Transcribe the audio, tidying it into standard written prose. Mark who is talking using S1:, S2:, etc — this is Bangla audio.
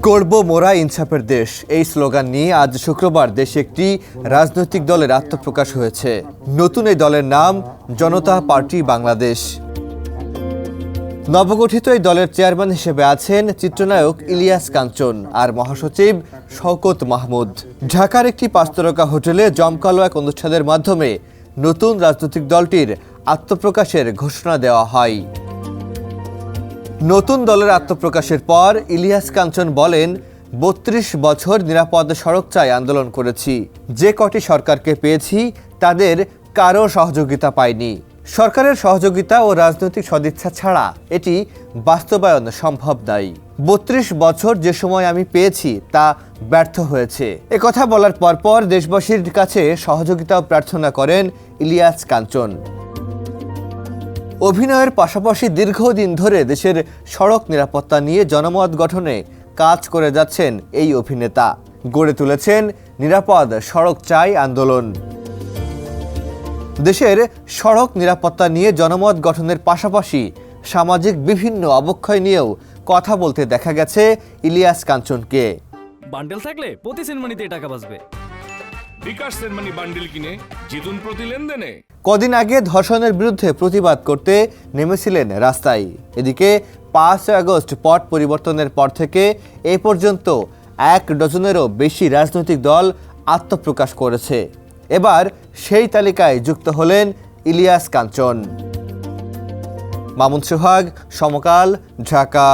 S1: গর্ব মোরা ইনসাফের দেশ এই স্লোগান নিয়ে আজ শুক্রবার দেশে একটি রাজনৈতিক দলের আত্মপ্রকাশ হয়েছে। নতুন এই দলের নাম জনতা পার্টি বাংলাদেশ। নবগঠিত এই দলের চেয়ারম্যান হিসেবে আছেন চিত্রনায়ক ইলিয়াস কাঞ্চন আর মহাসচিব শওকত মাহমুদ। ঢাকার একটি ৫ তারকা হোটেলে জমকালো এক অনুষ্ঠানের মাধ্যমে নতুন রাজনৈতিক দলটির আত্মপ্রকাশের ঘোষণা দেওয়া হয়। নতুন দলের আত্মপ্রকাশের পর ইলিয়াস কাঞ্চন বলেন, ৩২ বছর নিরাপদ সড়ক চাই আন্দোলন করেছি। যে কটি সরকারকে পেয়েছি তাদের কারো সহযোগিতা পাইনি। সরকারের সহযোগিতা ও রাজনৈতিক সদিচ্ছা ছাড়া এটি বাস্তবায়ন সম্ভব নয়। ৩২ বছর যে সময় আমি পেয়েছি তা ব্যর্থ হয়েছে। একথা বলার পরপর দেশবাসীর কাছে সহযোগিতা প্রার্থনা করেন ইলিয়াস কাঞ্চন। অভিনয়ের পাশাপাশি দীর্ঘদিন ধরে দেশের সড়ক নিরাপত্তা নিয়ে জনমত গঠনে কাজ করে যাচ্ছেন এই অভিনেতা। গড়ে তুলেছেন নিরাপদ সড়ক চাই আন্দোলন। দেশের সড়ক নিরাপত্তা নিয়ে জনমত গঠনের পাশাপাশি সামাজিক বিভিন্ন অবক্ষয় নিয়েও কথা বলতে দেখা গেছে ইলিয়াস কাঞ্চনকে।
S2: বান্ডেল থাকলে প্রতি সেনমানিতে টাকা বাঁচবে।
S3: বিকাশ সেনমানি বান্ডেল কিনে জিতুন প্রতি লেনদেনে।
S1: কদিন আগে ধর্ষণের বিরুদ্ধে প্রতিবাদ করতে নেমেছিলেন রাস্তায়। এদিকে ৫ আগস্ট পট পরিবর্তনের পর থেকে এ পর্যন্ত ১ ডজনেরও বেশি রাজনৈতিক দল আত্মপ্রকাশ করেছে। এবার সেই তালিকায় যুক্ত হলেন ইলিয়াস কাঞ্চন। মামুন সোহাগ, সমকাল, ঢাকা।